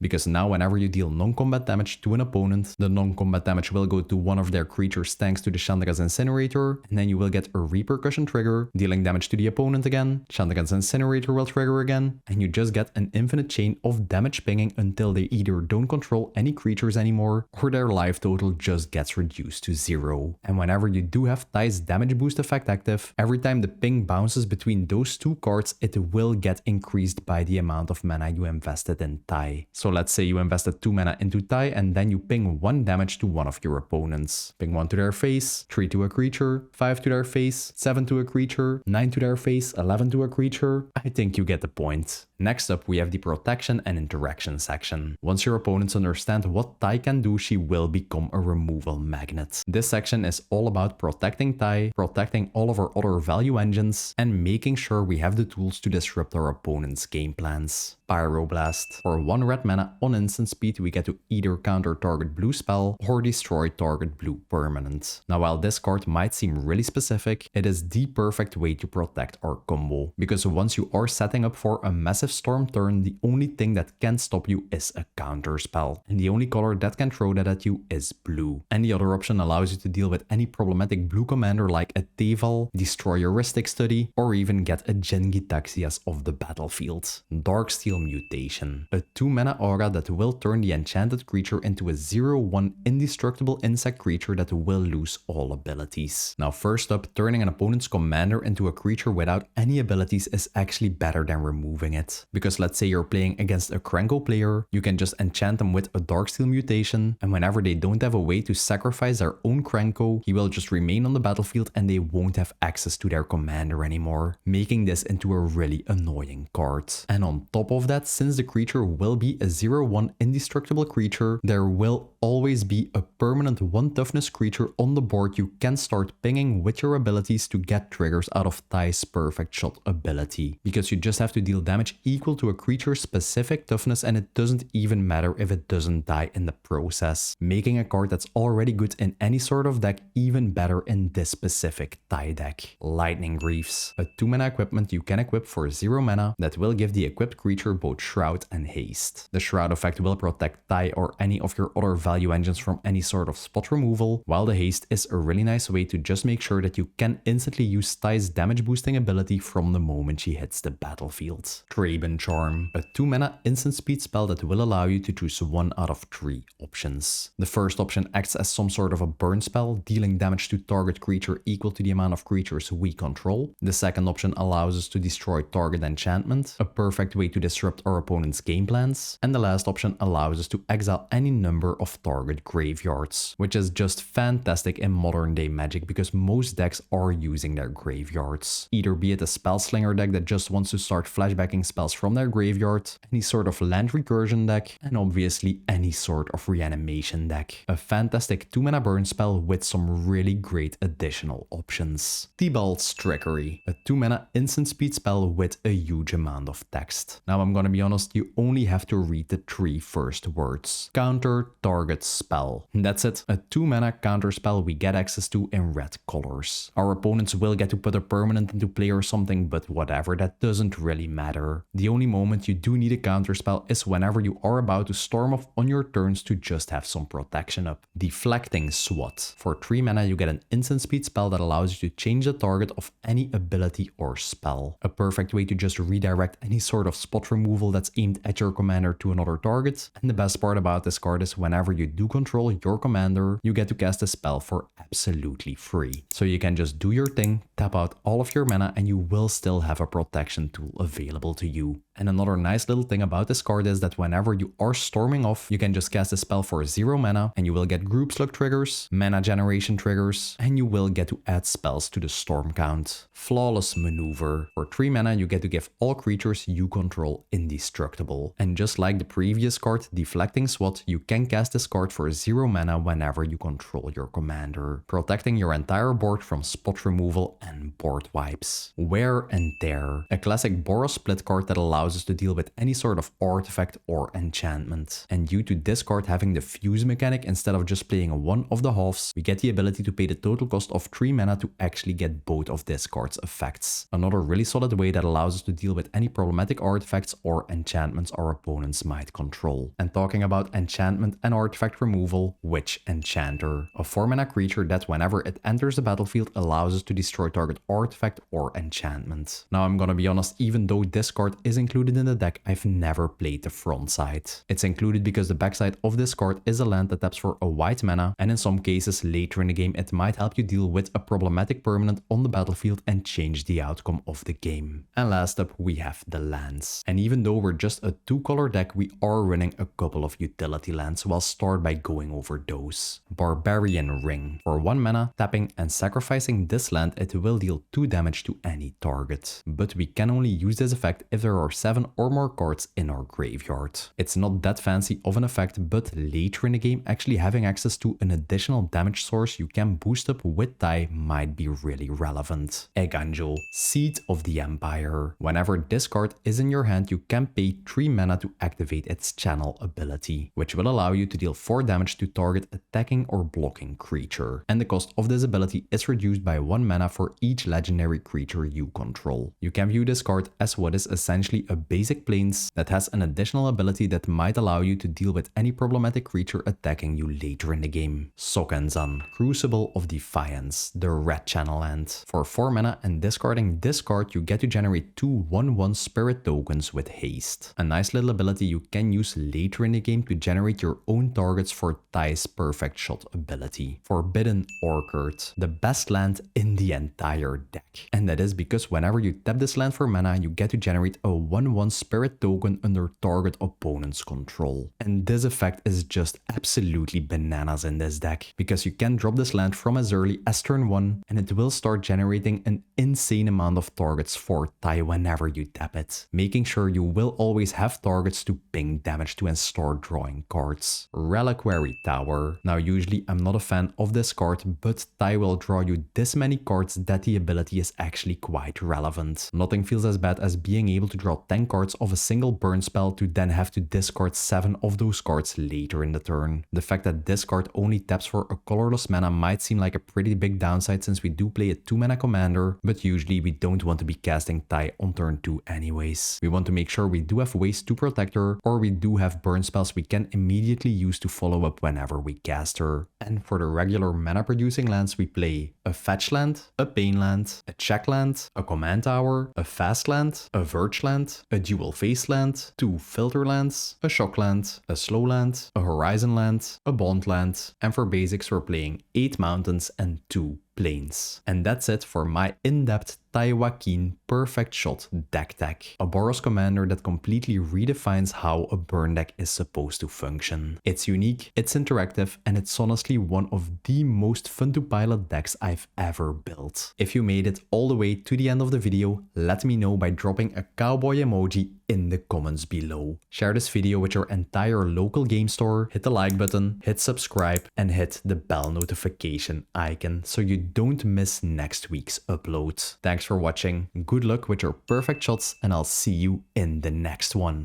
because now whenever you deal non-combat damage to an opponent, the non-combat damage will go to one of their creatures thanks to the Chandra's Incinerator, and then you will get a Repercussion trigger, dealing damage to the opponent again, Chandra's Incinerator will trigger again, and you just get an infinite chain of damage pinging until they either don't control any creatures anymore, or their life total just gets reduced to 0. And whenever you do have Taii's damage boost effect active, every time the ping bounces between those 2 cards, it will get increased by the amount of mana you invested in Taii. So let's say you invested 2 mana into Taii and then you ping 1 damage to one of your opponents. Ping 1 to their face, 3 to a creature, 5 to their face, 7 to a creature, 9 to their face, 11 to a creature. I think you get the point. Next up, we have the protection and interaction section. Once your opponents understand what Taii can do, she will become a removal magnet. This section is all about protecting Taii, protecting all of our other value engines, and making sure we have the tools to disrupt our opponent's game plans. Pyroblast. For 1 red mana on instant speed, we get to either counter target blue spell or destroy target blue permanent. Now, while this card might seem really specific, it is the perfect way to protect our combo, because once you are setting up for a massive storm turn, the only thing that can stop you is a counter spell, and the only color that can throw that at you is blue. And the other option allows you to deal with any problematic blue commander like a Teval, destroy heuristic study, or even get a Jin-Gitaxias off the battlefield. Darksteel Mutation, a 2 mana aura that will turn the enchanted creature into a 0/1 indestructible insect creature that will lose all abilities. Now, first up, turning an opponent's commander into a creature without any abilities is actually better than removing it, because let's say you're playing against a Krenko player, you can just enchant them with a Darksteel Mutation, and whenever they don't have a way to sacrifice their own Krenko, he will just remain on the battlefield and they won't have access to their commander anymore, making this into a really annoying card. And on top of that, since the creature will be a 0/1 indestructible creature, there will always be a permanent 1 toughness creature on the board you can start pinging with your abilities to get triggers out of Taii's Perfect Shot ability, because you just have to deal damage equal to a creature's specific toughness, and it doesn't even matter if it doesn't die in the process, making a card that's already good in any sort of deck even better in this specific Taii deck. Lightning Greaves, a 2 mana equipment you can equip for 0 mana that will give the equipped creature both Shroud and Haste. The Shroud effect will protect Taii or any of your other value engines from any sort of spot removal, while the Haste is a really nice way to just make sure that you can instantly use Taii's damage boosting ability from the moment she hits the battlefield. Kraben Charm, a 2 mana instant speed spell that will allow you to choose 1 out of 3 options. The first option acts as some sort of a burn spell, dealing damage to target creature equal to the amount of creatures we control. The second option allows us to destroy target enchantment, a perfect way to disrupt our opponent's game plans. And the last option allows us to exile any number of target graveyards, which is just fantastic in modern day Magic because most decks are using their graveyards. Either be it a Spellslinger deck that just wants to start flashbacking spells from their graveyard, any sort of land recursion deck, and obviously any sort of reanimation deck. A fantastic 2 mana burn spell with some really great additional options. Tibalt's Trickery, a 2 mana instant speed spell with a huge amount of text. Now I'm gonna be honest, you only have to read the 3 first words. Counter target spell. That's it, a 2 mana counter spell we get access to in red colors. Our opponents will get to put a permanent into play or something, but whatever, that doesn't really matter. The only moment you do need a counter spell is whenever you are about to storm off on your turns to just have some protection up. Deflecting Swat. For 3 mana you get an instant speed spell that allows you to change the target of any ability or spell. A perfect way to just redirect any sort of spot removal that's aimed at your commander to another target. And the best part about this card is whenever you do control your commander, you get to cast a spell for absolutely free. So you can just do your thing, tap out all of your mana, and you will still have a protection tool available to you. you. And another nice little thing about this card is that whenever you are storming off, you can just cast a spell for 0 mana and you will get group slug triggers, mana generation triggers, and you will get to add spells to the storm count. Flawless maneuver. For 3 mana, you get to give all creatures you control indestructible. And just like the previous card, Deflecting Swat, you can cast this card for 0 mana whenever you control your commander, protecting your entire board from spot removal and board wipes. Wear and Tear. A classic Boros split card that allows us to deal with any sort of artifact or enchantment. And due to this card having the fuse mechanic instead of just playing one of the halves, we get the ability to pay the total cost of 3 mana to actually get both of this card's effects. Another really solid way that allows us to deal with any problematic artifacts or enchantments our opponents might control. And talking about enchantment and artifact removal, Witch Enchanter. A 4 mana creature that whenever it enters the battlefield allows us to destroy target artifact or enchantment. Now I'm gonna be honest, even though this card is included in the deck, I've never played the front side. It's included because the backside of this card is a land that taps for a white mana, and in some cases later in the game it might help you deal with a problematic permanent on the battlefield and change the outcome of the game. And last up we have the lands. And even though we're just a 2-color deck, we are running a couple of utility lands, so I'll start by going over those. Barbarian Ring. For 1 mana, tapping and sacrificing this land, it will deal 2 damage to any target. But we can only use this effect if there are 7 or more cards in our graveyard. It's not that fancy of an effect, but later in the game actually having access to an additional damage source you can boost up with Taii might be really relevant. Egg Angel, Seed of the Empire. Whenever this card is in your hand, you can pay 3 mana to activate its channel ability, which will allow you to deal 4 damage to target attacking or blocking creature. And the cost of this ability is reduced by 1 mana for each legendary creature you control. You can view this card as what is essentially a basic plains that has an additional ability that might allow you to deal with any problematic creature attacking you later in the game. Sokenzan, Crucible of Defiance, the red channel land. For 4 mana and discarding this card, you get to generate 2 1/1 spirit tokens with haste. A nice little ability you can use later in the game to generate your own targets for Taii's Perfect Shot ability. Forbidden Orchard, the best land in the entire deck. And that is because whenever you tap this land for mana, you get to generate a 1/1 spirit token under target opponent's control. And this effect is just absolutely bananas in this deck, because you can drop this land from as early as turn 1 and it will start generating an insane amount of targets for Taii whenever you tap it, making sure you will always have targets to ping damage to and start drawing cards. Reliquary Tower. Now usually I'm not a fan of this card, but Taii will draw you this many cards that the ability is actually quite relevant. Nothing feels as bad as being able to draw 10 cards of a single burn spell to then have to discard 7 of those cards later in the turn. The fact that this card only taps for a colorless mana might seem like a pretty big downside since we do play a 2 mana commander, but usually we don't want to be casting Taii on turn 2 anyways. We want to make sure we do have ways to protect her, or we do have burn spells we can immediately use to follow up whenever we cast her. And for the regular mana producing lands, we play a fetch land, a pain land, a check land, a command tower, a fast land, a verge land, a dual face land, 2 filter lands, a shock land, a slow land, a horizon land, a bond land, and for basics we're playing 8 mountains and 2 plains. And that's it for my in-depth Taii Wakeen Perfect Shot deck tech. A Boros commander that completely redefines how a burn deck is supposed to function. It's unique, it's interactive, and it's honestly one of the most fun to pilot decks I've ever built. If you made it all the way to the end of the video, let me know by dropping a cowboy emoji in the comments below. Share this video with your entire local game store, hit the like button, hit subscribe, and hit the bell notification icon so you don't miss next week's upload. Thanks for watching, good luck with your perfect shots, and I'll see you in the next one.